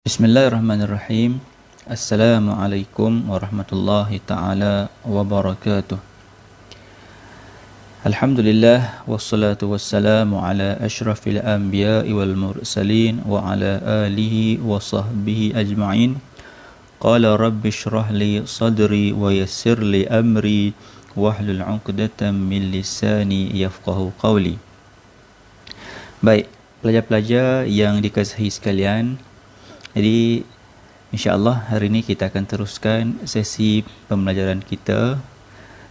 Bismillahirrahmanirrahim. Assalamualaikum warahmatullahi ta'ala wabarakatuh. Alhamdulillah wassalatu wassalamu ala asyrafil anbiya'i wal mursalin wa ala alihi wa sahbihi ajma'in. Qala rabbi shrah li sadri wa yassir li amri wahlul 'uqdatam min lisani yafqahu qawli. Baik, pelajar-pelajar yang dikasihi sekalian, jadi insya-Allah hari ini kita akan teruskan sesi pembelajaran kita.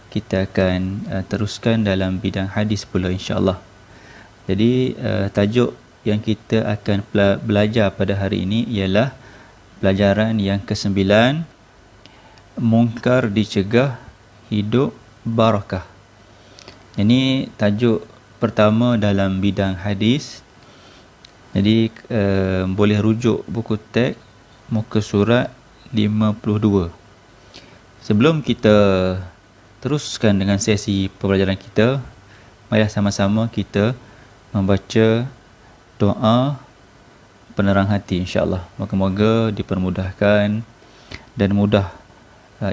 Kita akan teruskan dalam bidang hadis pula insya-Allah. Jadi tajuk yang kita akan belajar pada hari ini ialah pelajaran yang ke-9, mungkar dicegah, hidup barakah. Ini tajuk pertama dalam bidang hadis. Jadi boleh rujuk buku teks muka surat 52. Sebelum kita teruskan dengan sesi pembelajaran kita, mari sama-sama kita membaca doa penerang hati insya-Allah. Moga-moga dipermudahkan dan mudah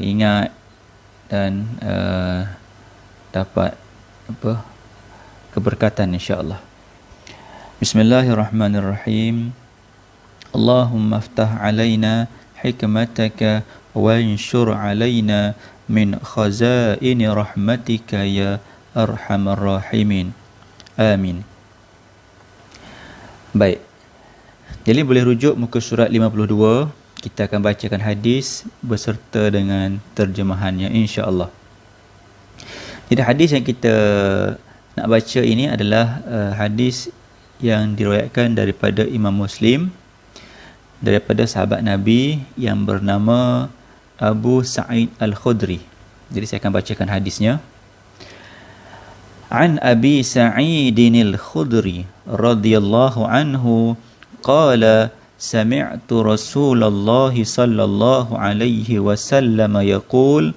ingat dan dapat keberkatan insya-Allah. Bismillahirrahmanirrahim. Allahumma aftah alaina hikmataka wa anshur alaina min khazaini rahmatika ya arhamar rahimin. Amin. Baik. Jadi boleh rujuk muka surat 52. Kita akan bacakan hadis beserta dengan terjemahannya insya-Allah. Jadi hadis yang kita nak baca ini adalah hadis yang diriwayatkan daripada Imam Muslim daripada sahabat Nabi yang bernama Abu Sa'id Al-Khudri. Jadi saya akan bacakan hadisnya. An Abi Sa'id Al-Khudri radhiyallahu anhu qala sami'tu Rasulullah sallallahu alaihi wasallam yaqul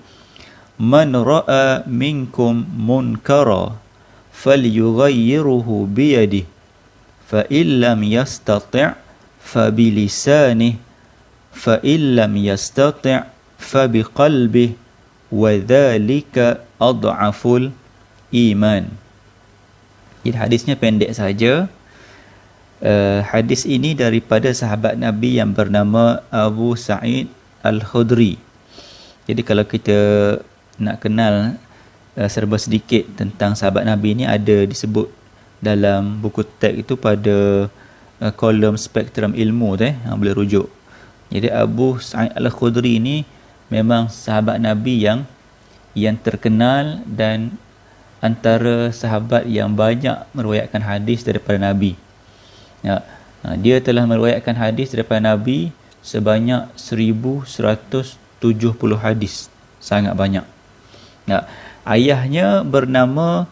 man ra'a minkum munkara falyughayyirhu biyadihi فَإِنْ لَمْ يَسْتَطِعْ فَبِلِسَانِهِ فَإِنْ لَمْ يَسْتَطِعْ فَبِقَلْبِهِ وَذَلِكَ أَضْعَفُ الْإِيمَانِ. Jadi hadisnya pendek saja. Hadis ini daripada sahabat Nabi yang bernama Abu Sa'id Al-Khudri. Jadi kalau kita nak kenal serba sedikit tentang sahabat Nabi ini, ada disebut dalam buku teks itu pada kolom spektrum ilmu boleh rujuk. Jadi Abu Sa'id Al-Khudri ini memang sahabat Nabi yang terkenal dan antara sahabat yang banyak meriwayatkan hadis daripada Nabi. Dia telah meriwayatkan hadis daripada Nabi sebanyak 1170 hadis. Sangat banyak. Ayahnya bernama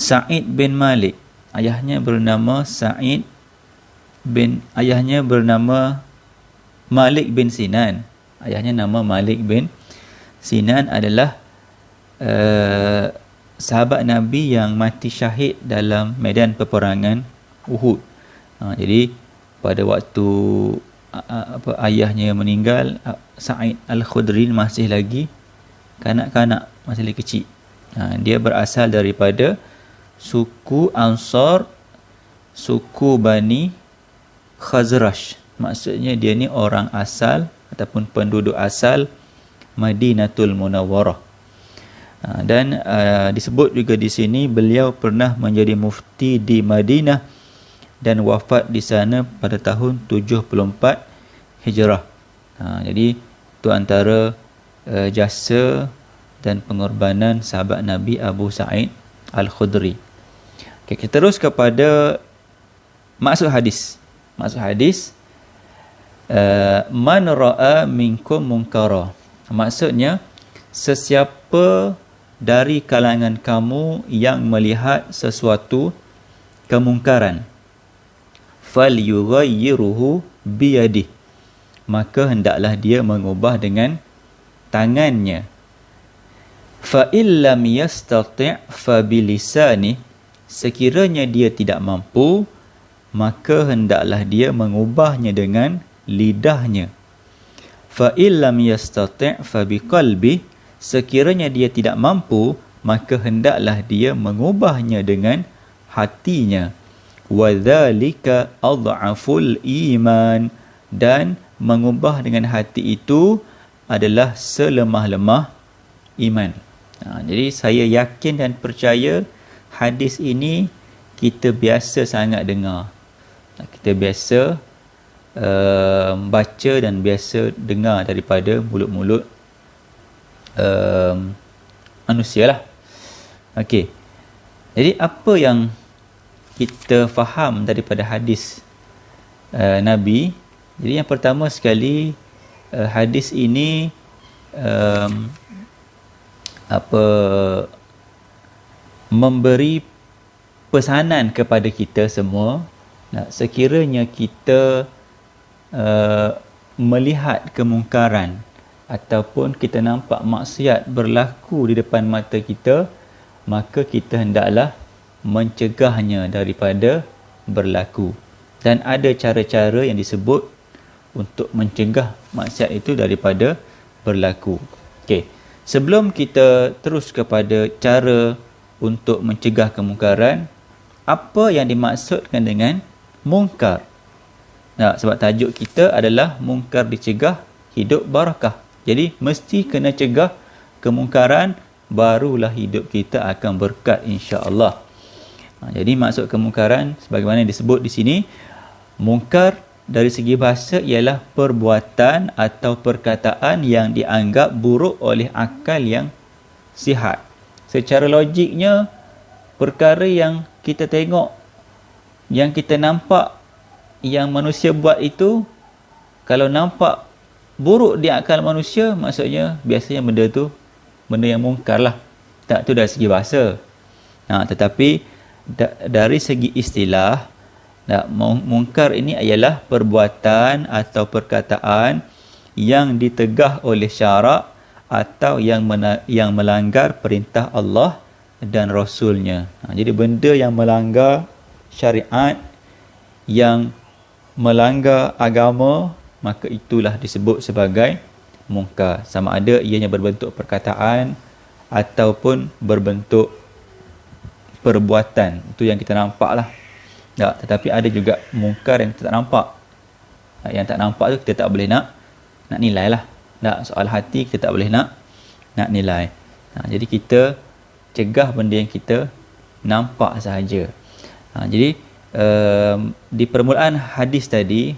Sa'id bin Malik. Ayahnya bernama Malik bin Sinan. Ayahnya nama Malik bin Sinan adalah sahabat Nabi yang mati syahid dalam medan peperangan Uhud. Jadi pada waktu ayahnya meninggal, Sa'id Al-Khudri masih lagi kanak-kanak, masih lagi kecil. Dia berasal daripada suku Ansar, suku Bani Khazraj. Maksudnya dia ni orang asal ataupun penduduk asal Madinatul Munawwarah. Dan disebut juga di sini beliau pernah menjadi mufti di Madinah dan wafat di sana pada tahun 74 Hijrah. Jadi itu antara jasa dan pengorbanan sahabat Nabi Abu Sa'id Al-Khudri. Okay, kita terus kepada maksud hadis. Maksud hadis, man ra'a minkum munkara. Maksudnya, sesiapa dari kalangan kamu yang melihat sesuatu kemungkaran, falyughayyirhu biyadihi, maka hendaklah dia mengubah dengan tangannya. Fa illam yastati' fa bilisani, sekiranya dia tidak mampu, maka hendaklah dia mengubahnya dengan lidahnya. Fa illam yastati' fa biqalbi, sekiranya dia tidak mampu, maka hendaklah dia mengubahnya dengan hatinya. Wa dzalika adhaful iman, dan mengubah dengan hati itu adalah selemah-lemah iman. Jadi saya yakin dan percaya hadis ini kita biasa sangat dengar. Kita biasa baca dan biasa dengar daripada mulut-mulut manusia lah. Okey. Jadi apa yang kita faham daripada hadis Nabi? Jadi yang pertama sekali, hadis ini memberi pesanan kepada kita semua. Sekiranya kita melihat kemungkaran ataupun kita nampak maksiat berlaku di depan mata kita, maka kita hendaklah mencegahnya daripada berlaku. Dan ada cara-cara yang disebut untuk mencegah maksiat itu daripada berlaku. Okey. Sebelum kita terus kepada cara untuk mencegah kemungkaran, apa yang dimaksudkan dengan mungkar? Sebab tajuk kita adalah mungkar dicegah, hidup barakah. Jadi mesti kena cegah kemungkaran, barulah hidup kita akan berkat insya-Allah. Jadi maksud kemungkaran sebagaimana disebut di sini, mungkar dari segi bahasa ialah perbuatan atau perkataan yang dianggap buruk oleh akal yang sihat. Secara logiknya, perkara yang kita tengok, yang kita nampak, yang manusia buat itu, kalau nampak buruk di akal manusia, maksudnya biasanya benda tu benda yang mungkar lah. Tak, tu dari segi bahasa. Tetapi dari segi istilah, mungkar ini ialah perbuatan atau perkataan yang ditegah oleh syarak atau yang melanggar perintah Allah dan Rasulnya. Jadi benda yang melanggar syariat, yang melanggar agama, maka itulah disebut sebagai mungkar. Sama ada ianya berbentuk perkataan ataupun berbentuk perbuatan. Itu yang kita nampak lah. Tetapi ada juga mungkar yang kita tak nampak. Yang tak nampak tu kita tak boleh nak nilai lah. Soal hati kita tak boleh nak nilai. Jadi kita cegah benda yang kita nampak sahaja. Jadi di permulaan hadis tadi,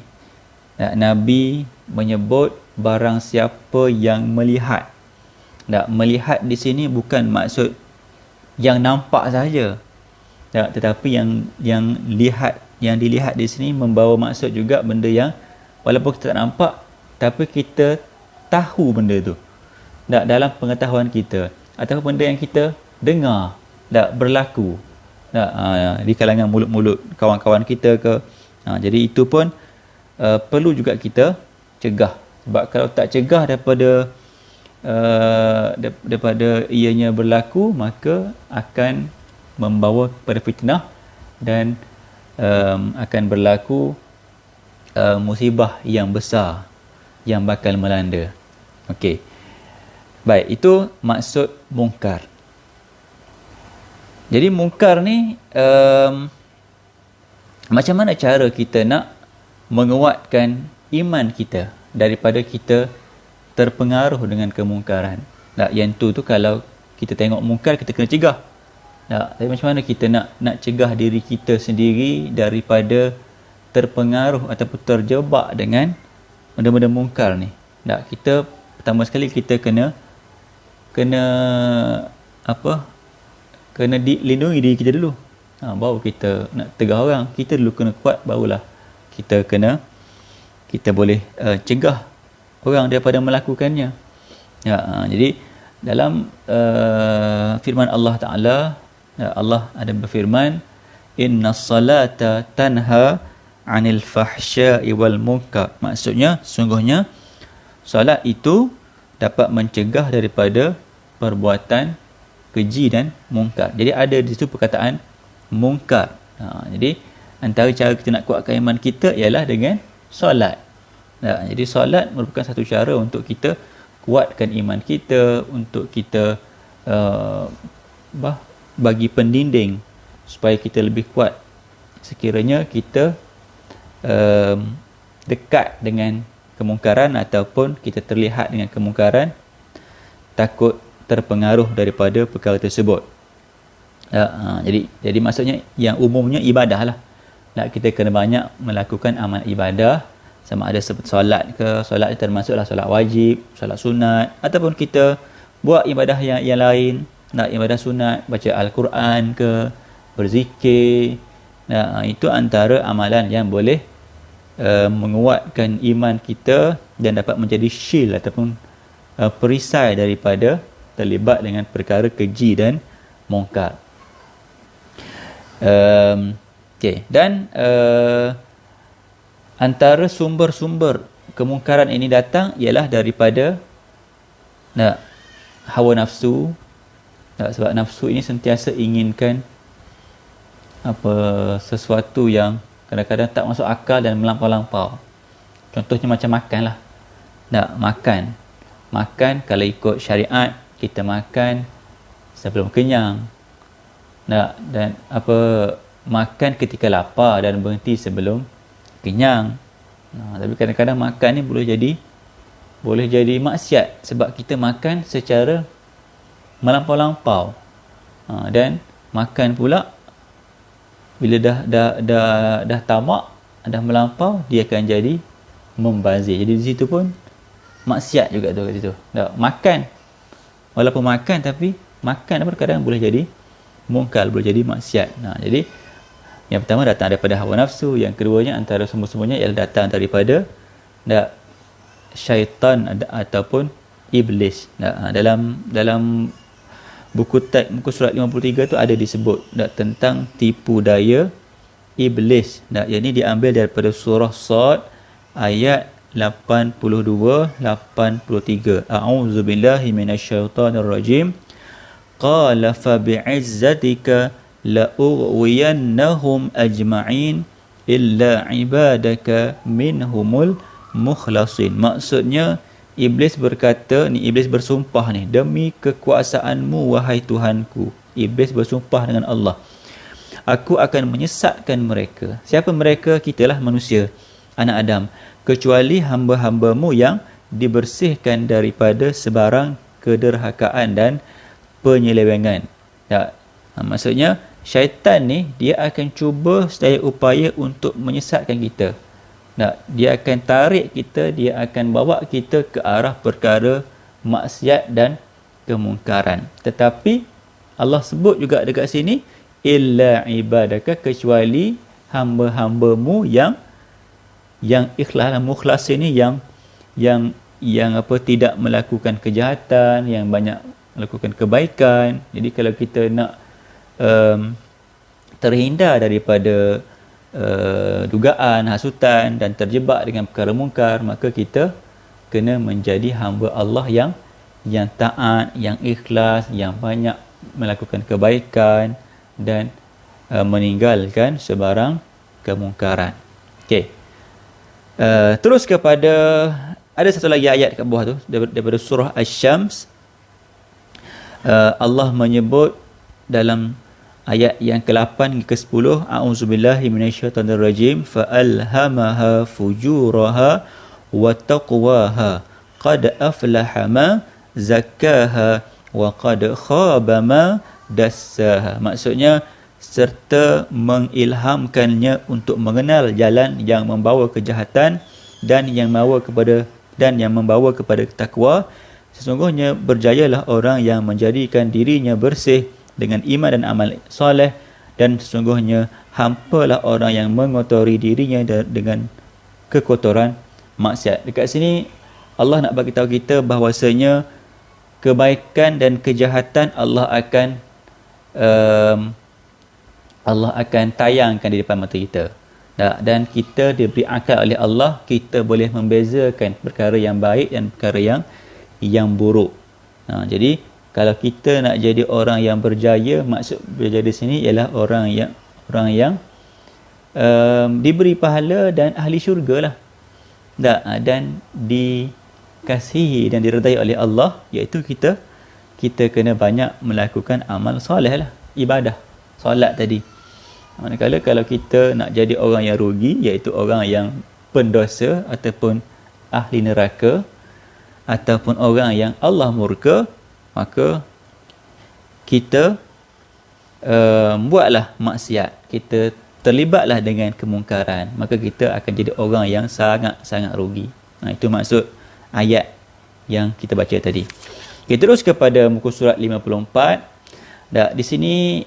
Nabi menyebut barang siapa yang melihat. Melihat di sini bukan maksud yang nampak sahaja. Tetapi yang dilihat di sini membawa maksud juga benda yang walaupun kita tak nampak, tapi kita tahu benda tu. Dalam pengetahuan kita, atau benda yang kita dengar berlaku di kalangan mulut-mulut kawan-kawan kita ke. Jadi itu pun perlu juga kita cegah. Sebab kalau tak cegah daripada ianya berlaku, maka akan membawa kepada fitnah dan akan berlaku musibah yang besar yang bakal melanda. Okey. Baik, itu maksud mungkar. Jadi mungkar ni macam mana cara kita nak menguatkan iman kita daripada kita terpengaruh dengan kemungkaran. Yang tu kalau kita tengok mungkar, kita kena cegah. Tapi macam mana kita nak cegah diri kita sendiri daripada terpengaruh ataupun terjebak dengan benda-benda mungkar ni? Kita pertama sekali kita kena lindungi diri kita dulu. Baru kita nak tegah orang, kita dulu kena kuat, barulah kita boleh cegah orang daripada melakukannya. Jadi dalam firman Allah Ta'ala, Allah ada berfirman, innas salata tanha 'anil fahsya'i wal munkar. Maksudnya sungguhnya solat itu dapat mencegah daripada perbuatan keji dan mungkar. Jadi ada di situ perkataan mungkar. Jadi Antara cara kita nak kuatkan iman kita ialah dengan solat. Jadi solat merupakan satu cara untuk kita kuatkan iman kita, untuk kita bagi pendinding supaya kita lebih kuat sekiranya kita dekat dengan kemungkaran ataupun kita terlihat dengan kemungkaran, takut terpengaruh daripada perkara tersebut. Jadi maksudnya yang umumnya ibadah lah. Kita kena banyak melakukan amal ibadah, sama ada seperti solat ke, solat termasuklah solat wajib, solat sunat, ataupun kita buat ibadah yang lain, ibadah sunat, baca Al-Quran ke, berzikir. Itu antara amalan yang boleh menguatkan iman kita dan dapat menjadi shield ataupun perisai daripada terlibat dengan perkara keji dan mungkar. Dan antara sumber-sumber kemungkaran ini datang ialah daripada hawa nafsu. Sebab nafsu ini sentiasa inginkan sesuatu yang kadang-kadang tak masuk akal dan melampau-lampau. Contohnya macam makan lah. Makan kalau ikut syariat, kita makan sebelum kenyang. Dan makan ketika lapar dan berhenti sebelum kenyang. Tapi kadang-kadang makan ni boleh jadi maksiat sebab kita makan secara melampau-lampau. Dan makan pula bila dah tamak, dah melampau, dia akan jadi membazir. Jadi di situ pun maksiat juga tu kat situ. Makan walaupun makan, tapi makan kadang boleh jadi mungkar, boleh jadi maksiat. Jadi yang pertama datang daripada hawa nafsu, yang keduanya antara sumber-sumbernya ialah datang daripada syaitan ataupun iblis. Dalam buku surat 53 tu ada disebut tentang tipu daya iblis. Yang ini diambil daripada surah Sad ayat 82-83. A'udzubillahi minasyaitonirrajim. Qala fa bi'izzatika la'ughwiyannahum ajma'in illa ibadaka minhumul mukhlasin. Maksudnya iblis berkata, iblis bersumpah demi kekuasaanmu wahai Tuhanku. Iblis bersumpah dengan Allah, aku akan menyesatkan mereka. Siapa mereka? Kitalah manusia, anak Adam, kecuali hamba-hambamu yang dibersihkan daripada sebarang kederhakaan dan penyelewengan. Maksudnya syaitan ni dia akan cuba sedaya upaya untuk menyesatkan kita. Dia akan tarik kita, dia akan bawa kita ke arah perkara maksiat dan kemungkaran. Tetapi Allah sebut juga dekat sini, illa ibadaka, kecuali hamba-hambamu yang ikhlas dan mukhlas ini, yang tidak melakukan kejahatan, yang banyak melakukan kebaikan. Jadi kalau kita nak terhindar daripada dugaan, hasutan dan terjebak dengan perkara mungkar, maka kita kena menjadi hamba Allah yang taat, yang ikhlas, yang banyak melakukan kebaikan dan meninggalkan sebarang kemungkaran. Terus kepada, ada satu lagi ayat kat bawah tu daripada surah Asy-Syams. Allah menyebut dalam ayat yang ke-8 ke-10, a'udzubillahi minasyaitonirrajim, fa'alhamaha fujuraha wa taqwaha qad aflaha ma zakkaha wa qad khaba ma dassaha. Maksudnya serta mengilhamkannya untuk mengenal jalan yang membawa kejahatan dan yang membawa kepada takwa. Sesungguhnya berjayalah orang yang menjadikan dirinya bersih dengan iman dan amal soleh, dan sesungguhnya hampalah orang yang mengotori dirinya dengan kekotoran maksiat. Dekat sini Allah nak bagi tahu kita bahawasanya kebaikan dan kejahatan Allah akan tayangkan di depan mata kita. Dan kita diberi akal oleh Allah, kita boleh membezakan perkara yang baik dan perkara yang buruk. Jadi kalau kita nak jadi orang yang berjaya, maksud berjaya di sini ialah orang yang diberi pahala dan ahli syurga lah. Dan dikasihi dan diredai oleh Allah, iaitu kita kena banyak melakukan amal soleh lah, ibadah, solat tadi. Manakala kalau kita nak jadi orang yang rugi, iaitu orang yang pendosa ataupun ahli neraka ataupun orang yang Allah murka, maka kita buatlah maksiat, kita terlibatlah dengan kemungkaran, maka kita akan jadi orang yang sangat-sangat rugi. Itu maksud ayat yang kita baca tadi. Okay, terus kepada muka surat 54. Di sini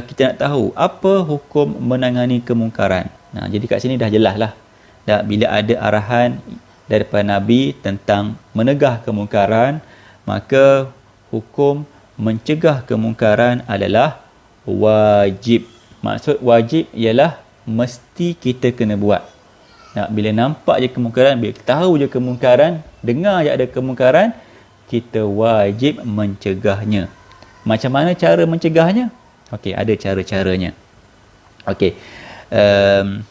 kita nak tahu apa hukum menangani kemungkaran. Jadi kat sini dah jelas lah. Bila ada arahan daripada Nabi tentang menegah kemungkaran, maka hukum mencegah kemungkaran adalah wajib. Maksud wajib ialah mesti kita kena buat. Bila nampak je kemungkaran, bila tahu je kemungkaran, dengar je ada kemungkaran, kita wajib mencegahnya. Macam mana cara mencegahnya? Okey, ada cara-caranya. Okey.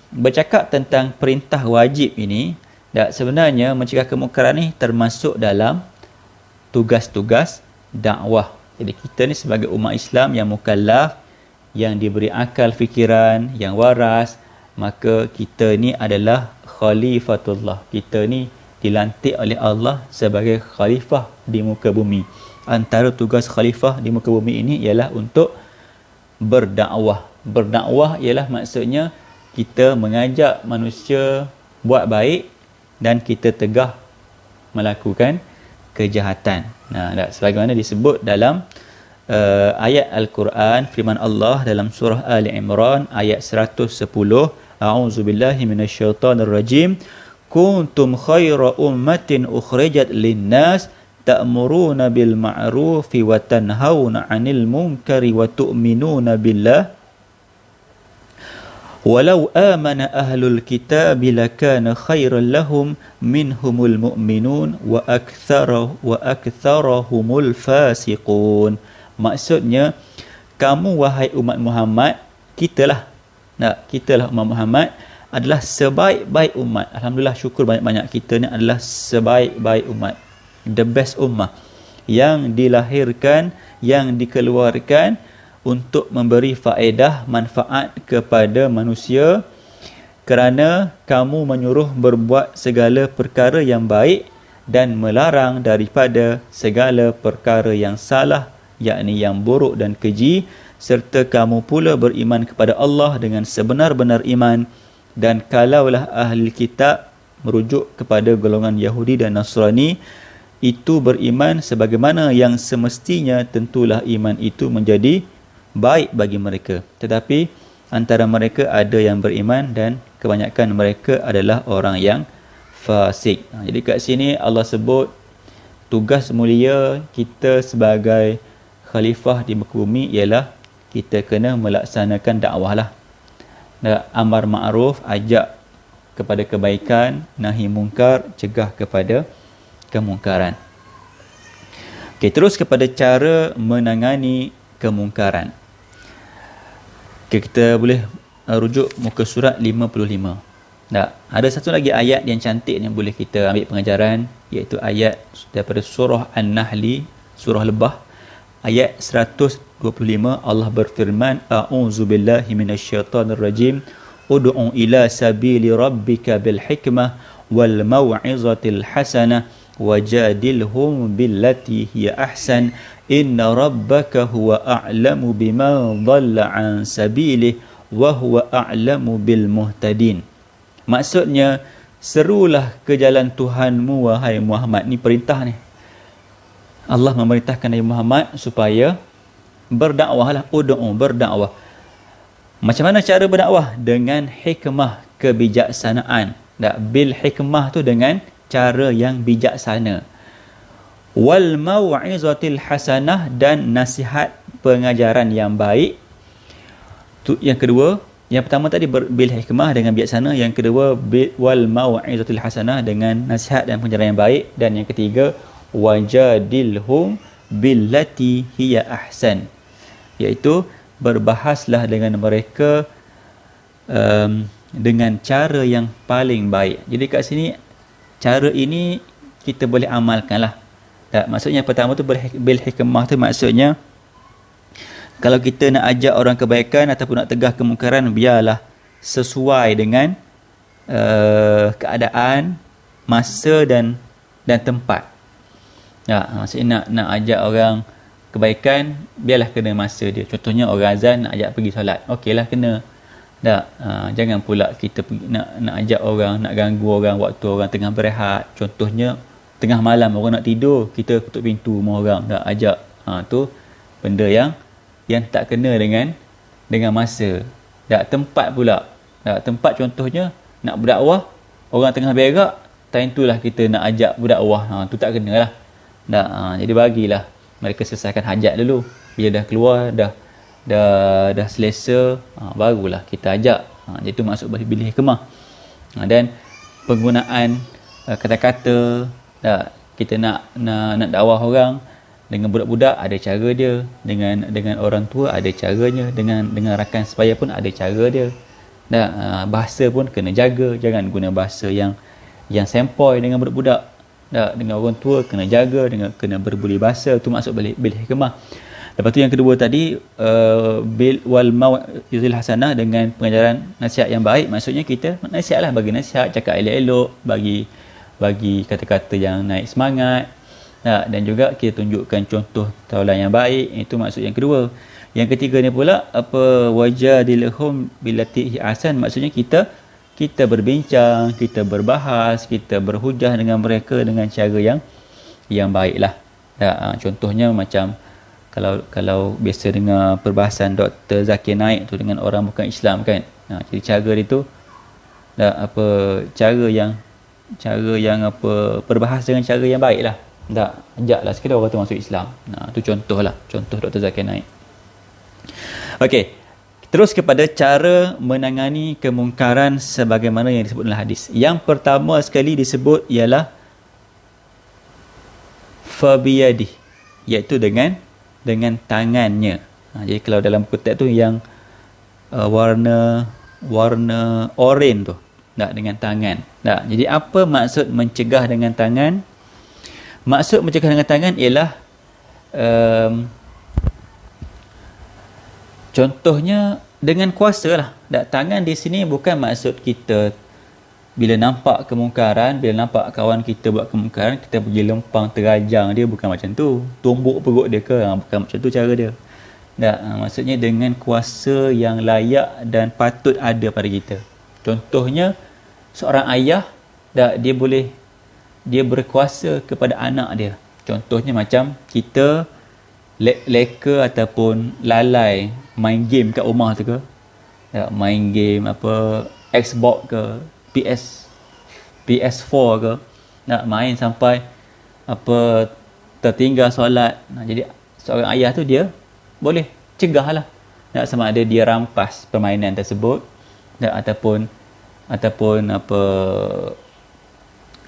Bercakap tentang perintah wajib ini, sebenarnya mencegah kemungkaran ni termasuk dalam tugas-tugas dakwah. Jadi kita ni sebagai umat Islam yang mukallaf, yang diberi akal fikiran, yang waras, maka kita ni adalah khalifatullah. Kita ni dilantik oleh Allah sebagai khalifah di muka bumi. Antara tugas khalifah di muka bumi ini ialah untuk berdakwah. Berdakwah ialah maksudnya kita mengajak manusia buat baik dan kita tegah melakukan kejahatan. Sebagaimana disebut dalam ayat Al-Quran, firman Allah dalam surah Ali Imran ayat 110, A'udzubillahi minasyaitonirrajim, kuntum khaira ummatin ukhrijat linnas ta'muruna bil ma'rufi wa tanhauna 'anil munkari wa tu'minuna billah walau amana ahlul kitabi lakana khairan lahum minhumul mu'minun wa aktharuhumul fasiqun. Maksudnya, kamu wahai umat Muhammad, kitalah umat Muhammad adalah sebaik-baik umat. Alhamdulillah, syukur banyak-banyak, kita ni adalah sebaik-baik umat, the best ummah, yang dilahirkan, yang dikeluarkan untuk memberi faedah, manfaat kepada manusia, kerana kamu menyuruh berbuat segala perkara yang baik dan melarang daripada segala perkara yang salah, yakni yang buruk dan keji, serta kamu pula beriman kepada Allah dengan sebenar-benar iman. Dan kalaulah ahli kitab, merujuk kepada golongan Yahudi dan Nasrani, itu beriman sebagaimana yang semestinya, tentulah iman itu menjadi baik bagi mereka. Tetapi antara mereka ada yang beriman dan kebanyakan mereka adalah orang yang fasik. Jadi kat sini Allah sebut tugas mulia kita sebagai khalifah di muka bumi ialah kita kena melaksanakan dakwah lah. Amar ma'ruf, ajak kepada kebaikan, nahi mungkar, cegah kepada kemungkaran. Okey, terus kepada cara menangani kemungkaran. Okey, kita boleh rujuk muka surat 55. Ada satu lagi ayat yang cantik yang boleh kita ambil pengajaran, iaitu ayat daripada surah An-Nahli, surah Lebah, ayat 125. Allah berfirman, A'udzubillahi minasyaitonirrajim, ud'u ila sabili rabbika bil hikmah wal mau'izatil hasanah wajadilhum billati hiya ahsan inna rabbaka huwa a'lamu bima dhalla an sabilihi wa huwa a'lamu bil muhtadin. Maksudnya, serulah ke jalan Tuhanmu wahai Muhammad. Ni perintah ni. Allah memerintahkan Nabi Muhammad supaya berdakwahlah, berdakwah. Macam mana cara berdakwah? Dengan hikmah, kebijaksanaan. Bil hikmah tu dengan cara yang bijaksana. Wal mau'izatil hasanah, dan nasihat pengajaran yang baik. Tu yang kedua. Yang pertama tadi bil hikmah dengan bijaksana, yang kedua wal mau'izatil hasanah dengan nasihat dan pengajaran yang baik, dan yang ketiga wajadilhum billati hiya ahsan, iaitu berbahaslah dengan mereka dengan cara yang paling baik. Jadi kat sini cara ini kita boleh amalkan lah. Tak, maksudnya pertama tu bil hikmah tu maksudnya kalau kita nak ajak orang kebaikan ataupun nak tegah kemungkaran, biarlah sesuai dengan keadaan, masa dan tempat. Ya, maksudnya nak ajak orang kebaikan, biarlah kena masa dia. Contohnya orang azan nak ajak pergi solat, okeylah kena. Tak, jangan pula kita pergi, nak ajak orang, nak ganggu orang waktu orang tengah berehat. Contohnya tengah malam orang nak tidur, kita ketuk pintu rumah orang, tak ajak. Tu benda yang tak kena dengan masa. Tak, tempat pula. Tak, tempat contohnya nak berdakwah, orang tengah berak, time itulah kita nak ajak berdakwah. Tu tak kena lah. Tak, jadi bagilah mereka selesaikan hajat dulu. Bila dah keluar, dah selesa, barulah kita ajak. Jadi tu maksud pilih hikmah. Dan penggunaan kata-kata, kita nak dakwah orang dengan budak-budak ada cara dia, dengan orang tua ada caranya, dengan rakan sebaya pun ada cara dia. Bahasa pun kena jaga, jangan guna bahasa yang sempoi dengan budak-budak. Dengan orang tua kena jaga, kena berbudi bahasa. Tu maksud bil hikmah. Lepas tu yang kedua tadi, bil wal mau'izatil hasanah, dengan pengajaran nasihat yang baik. Maksudnya kita nasihatlah, bagi nasihat, cakap elok-elok, bagi kata-kata yang naik semangat. Dan juga kita tunjukkan contoh taulan yang baik. Itu maksud yang kedua. Yang ketiga ni pula, wajadilhum billati ahsan, maksudnya kita berbincang, kita berbahas, kita berhujah dengan mereka dengan cara yang baiklah. Contohnya macam kalau biasa dengar perbahasan Dr. Zakir Naik tu dengan orang bukan Islam kan. Jadi cara dia tu cara yang berbahas dengan cara yang baiklah. Ajaklah sekadar orang tu masuk Islam. Tu contoh Dr. Zakir Naik. Okey. Terus kepada cara menangani kemungkaran sebagaimana yang disebut dalam hadis. Yang pertama sekali disebut ialah fabiyadi, iaitu dengan tangannya. Jadi kalau dalam buku teks tu yang warna oranye tu, dengan tangan. Jadi apa maksud mencegah dengan tangan? Maksud mencegah dengan tangan ialah contohnya dengan kuasa lah. Tangan di sini bukan maksud kita bila nampak kemungkaran, bila nampak kawan kita buat kemungkaran, kita pergi lempang terajang dia, bukan macam tu. Tumbuk perut dia ke, bukan macam tu cara dia. Maksudnya dengan kuasa yang layak dan patut ada pada kita. Contohnya seorang ayah, dia berkuasa kepada anak dia. Contohnya macam kita leka ataupun lalai main game kat rumah tu ke, main game Xbox ke, PS4 ke, main sampai tertinggal solat. Jadi seorang ayah tu dia boleh cegah lah, sama ada dia rampas permainan tersebut, ataupun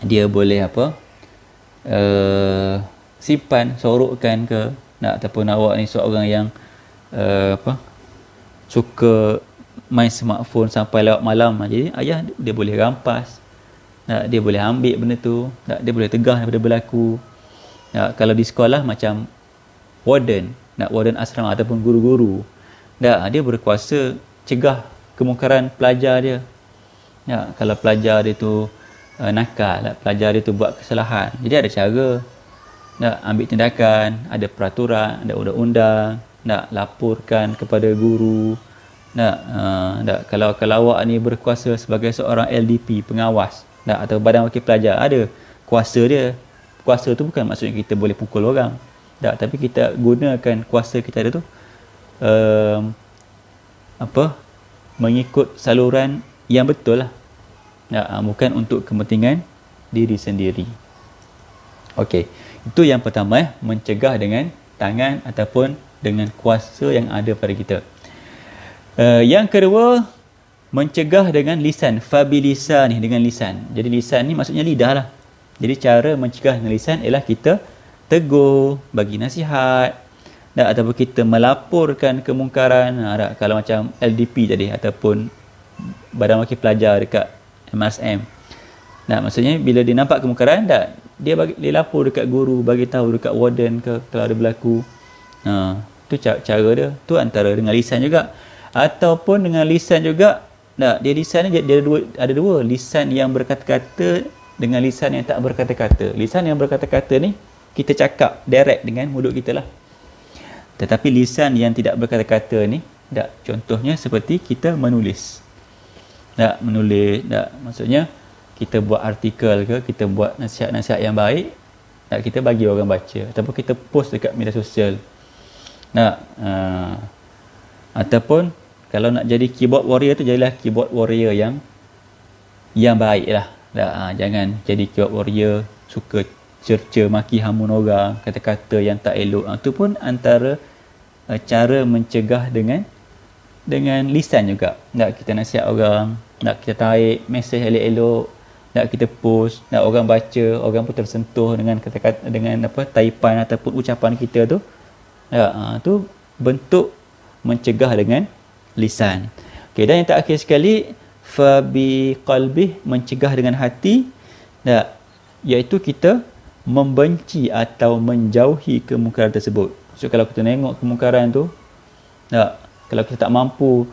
dia boleh simpan, sorokkan ke. Ataupun awak ni seorang yang suka main smartphone sampai lewat malam, jadi ayah dia boleh rampas, dia boleh ambil benda tu, dia boleh tegah daripada berlaku. Kalau di sekolah macam warden asrama ataupun guru-guru, dia berkuasa cegah kemungkaran pelajar dia. Kalau pelajar dia tu nakal, pelajar dia tu buat kesalahan, jadi ada cara ambil tindakan, ada peraturan, ada undang-undang, laporkan kepada guru. Kalau awak ni berkuasa sebagai seorang LDP, pengawas, atau badan wakil pelajar, ada kuasa dia. Kuasa tu bukan maksudnya kita boleh pukul orang, tapi kita gunakan kuasa kita ada tu mengikut saluran yang betul lah. Bukan untuk kepentingan diri sendiri. Okey, itu yang pertama, mencegah dengan tangan ataupun dengan kuasa yang ada pada kita. Yang kedua, mencegah dengan lisan, fabilisan ni, dengan lisan. Jadi lisan ni maksudnya lidah lah. Jadi cara mencegah dengan lisan ialah kita tegur, bagi nasihat, ataupun kita melaporkan kemungkaran. Kalau macam LDP tadi ataupun Badan Wakil Pelajar dekat MRSM. Nah, maksudnya bila dia nampak kemungkaran, dia lapor dekat guru, bagi tahu dekat warden ke kalau ada berlaku. Tu cara dia. Tu antara dengan lisan juga. Ataupun dengan lisan juga, dia lisan ni dia ada dua. Lisan yang berkata-kata dengan lisan yang tak berkata-kata. Lisan yang berkata-kata ni kita cakap direct dengan mulut kita lah. Tetapi lisan yang tidak berkata-kata ni, contohnya seperti kita menulis. Menulis, maksudnya kita buat artikel ke, kita buat nasihat-nasihat yang baik, kita bagi orang baca, ataupun kita post dekat media sosial. Ataupun kalau nak jadi keyboard warrior tu, jadilah keyboard warrior yang baik lah. Jangan jadi keyboard warrior suka cerca maki hamun orang, kata-kata yang tak elok. Itu pun antara cara mencegah dengan lisan juga. Kita nasihat orang, kita tarik mesej elok-elok, kita post, orang baca, orang pun tersentuh dengan kata-kata, dengan taipan ataupun ucapan kita tu. Tu bentuk mencegah dengan lisan. Okey, dan yang terakhir sekali, fa bi qalbih, mencegah dengan hati, iaitu kita membenci atau menjauhi kemungkaran tersebut. So kalau kita tengok kemungkaran tu, kalau kita tak mampu,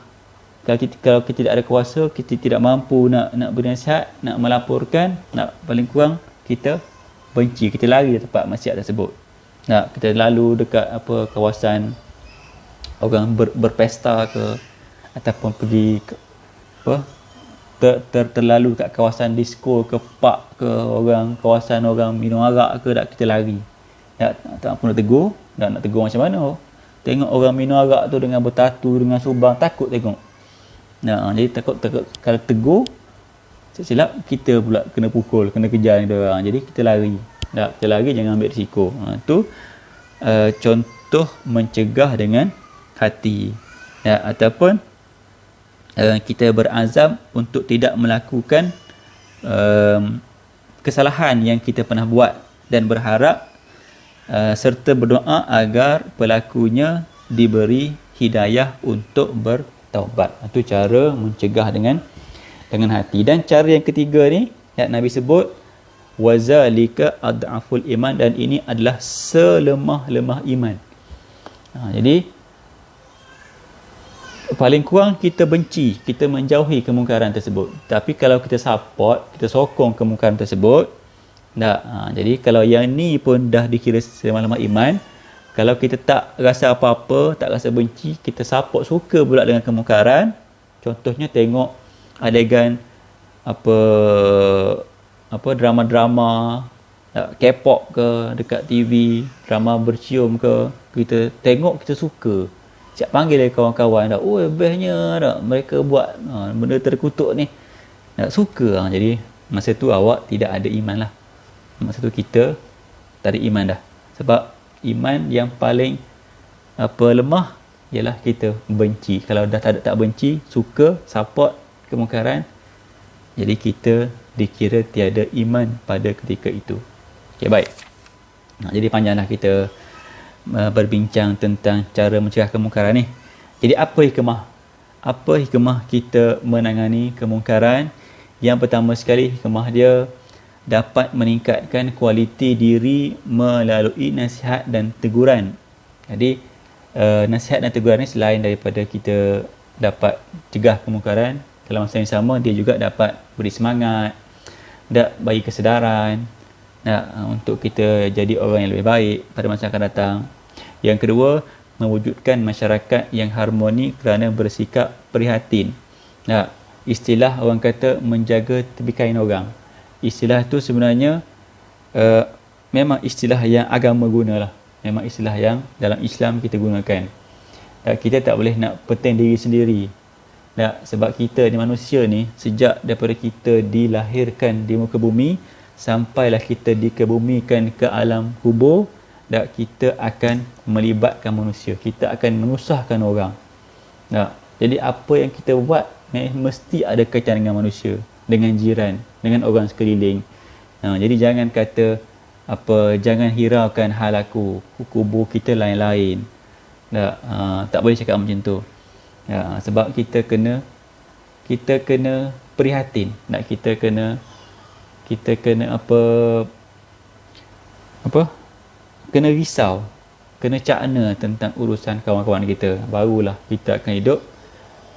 kalau kita tidak ada kuasa, kita tidak mampu nak bernasihat, nak melaporkan, paling kurang kita benci, kita lari dari tempat maksiat tersebut. Kita lalu dekat kawasan orang berpesta ke, ataupun pergi ke terlalu kat kawasan disco ke, park ke, kawasan orang minum arak ke, kita lari. Tak pun nak tegur, nak tegur macam mana? Tengok orang minum arak tu dengan bertatu, dengan subang, takut tengok. Jadi takut kalau tegur, silap kita pula kena pukul, kena kejar dia orang. Jadi kita lari. Kita lari, jangan ambil risiko. Tu contoh mencegah dengan hati. Ataupun kita berazam untuk tidak melakukan kesalahan yang kita pernah buat, dan berharap serta berdoa agar pelakunya diberi hidayah untuk bertaubat. Itu cara mencegah dengan hati. Dan cara yang ketiga ni, Nabi sebut wazalika ad'aful iman, dan ini adalah selemah-lemah iman. Jadi paling kurang kita benci, kita menjauhi kemungkaran tersebut. Tapi kalau kita support, kita sokong kemungkaran tersebut, jadi kalau yang ni pun dah dikira selemah-lemah iman, kalau kita tak rasa apa-apa, tak rasa benci, kita support, suka pula dengan kemungkaran. Contohnya tengok adegan drama-drama K-pop ke dekat TV, drama bercium ke, kita tengok, kita suka. Siap panggil dari kawan-kawan, bestnya mereka buat benda terkutuk ni, suka. Jadi masa tu awak tidak ada iman lah. Masa tu kita tak ada iman dah. Sebab iman yang paling lemah ialah kita benci. Kalau dah tak benci, suka, support kemungkaran, jadi kita dikira tiada iman pada ketika itu. Okey, baik. Jadi panjanglah kita berbincang tentang cara mencegah kemungkaran ni. Jadi apa hikmah? Apa hikmah kita menangani kemungkaran? Yang pertama sekali, hikmah dia dapat meningkatkan kualiti diri melalui nasihat dan teguran. Jadi nasihat dan teguran ni selain daripada kita dapat cegah kemungkaran, dalam masa yang sama dia juga dapat beri semangat, bagi kesedaran, untuk kita jadi orang yang lebih baik pada masa akan datang. Yang kedua, mewujudkan masyarakat yang harmoni kerana bersikap prihatin. Istilah orang kata menjaga tepi kain orang. Istilah tu sebenarnya memang istilah yang agama gunalah. Memang istilah yang dalam Islam kita gunakan. Kita tak boleh nak penting diri sendiri. Sebab kita ni manusia ni, sejak daripada kita dilahirkan di muka bumi sampailah kita dikebumikan ke alam kubur, kita akan melibatkan manusia, kita akan menyusahkan orang. Jadi apa yang kita buat mesti ada kaitan dengan manusia, dengan jiran, dengan orang sekeliling. Jadi jangan kata jangan hiraukan hal aku, kubur kita lain-lain. Tak boleh cakap macam tu. Sebab kita kena kita kena prihatin, nak kita kena kena risau, kena cakna tentang urusan kawan-kawan kita, barulah kita akan hidup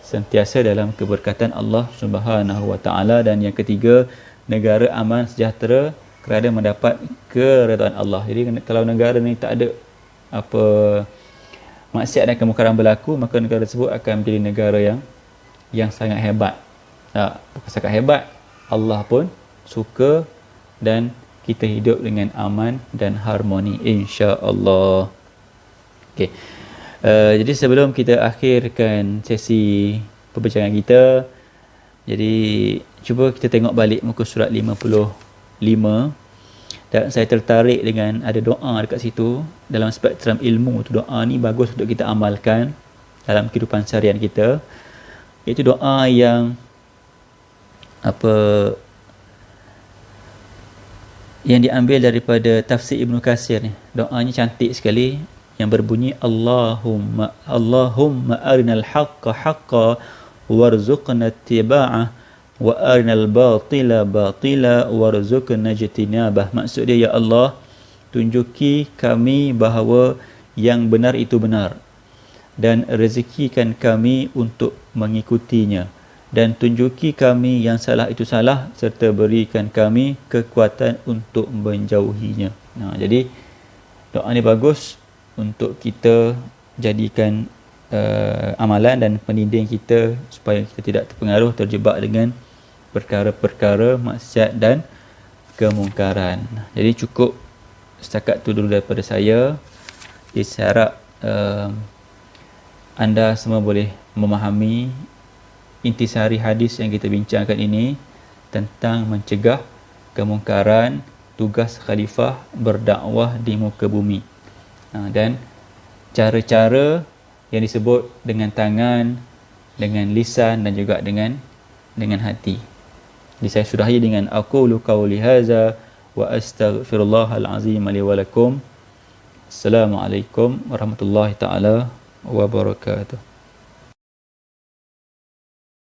sentiasa dalam keberkatan Allah Subhanahu wa taala. Dan yang ketiga, negara aman sejahtera kerana mendapat keredaan Allah. Jadi kalau negara ni tak ada maksiat dan kemungkaran berlaku, maka negara tersebut akan menjadi negara yang sangat hebat. Bukan sangat hebat, Allah pun suka dan kita hidup dengan aman dan harmoni, insya-Allah. Okey. Jadi sebelum kita akhirkan sesi perbincangan kita, jadi cuba kita tengok balik muka surat 55, dan saya tertarik dengan ada doa dekat situ. Dalam spektrum ilmu tu, doa ni bagus untuk kita amalkan dalam kehidupan seharian kita. Itu doa yang yang diambil daripada tafsir Ibnu Katsir ni. Doanya cantik sekali, yang berbunyi Allahumma arinal haqqa haqqa warzuqna ittiba'ah wa arinal batila batila warzuqna ijtinabah. Maksud dia, ya Allah, tunjuki kami bahawa yang benar itu benar, dan rezekikan kami untuk mengikutinya, dan tunjuki kami yang salah itu salah, serta berikan kami kekuatan untuk menjauhinya. Jadi doa ni bagus untuk kita jadikan amalan dan pendinding kita, supaya kita tidak terpengaruh, terjebak dengan perkara-perkara maksiat dan kemungkaran. Jadi cukup setakat tu dulu daripada saya. Jadi saya harap anda semua boleh memahami intisari hadis yang kita bincangkan ini tentang mencegah kemungkaran, tugas khalifah berdakwah di muka bumi, dan cara-cara yang disebut dengan tangan, dengan lisan dan juga dengan hati. Jadi saya sudahi dengan aqulu qauli hadza wa astaghfirullahal azim li wa lakum. Assalamualaikum warahmatullahi taala wabarakatuh.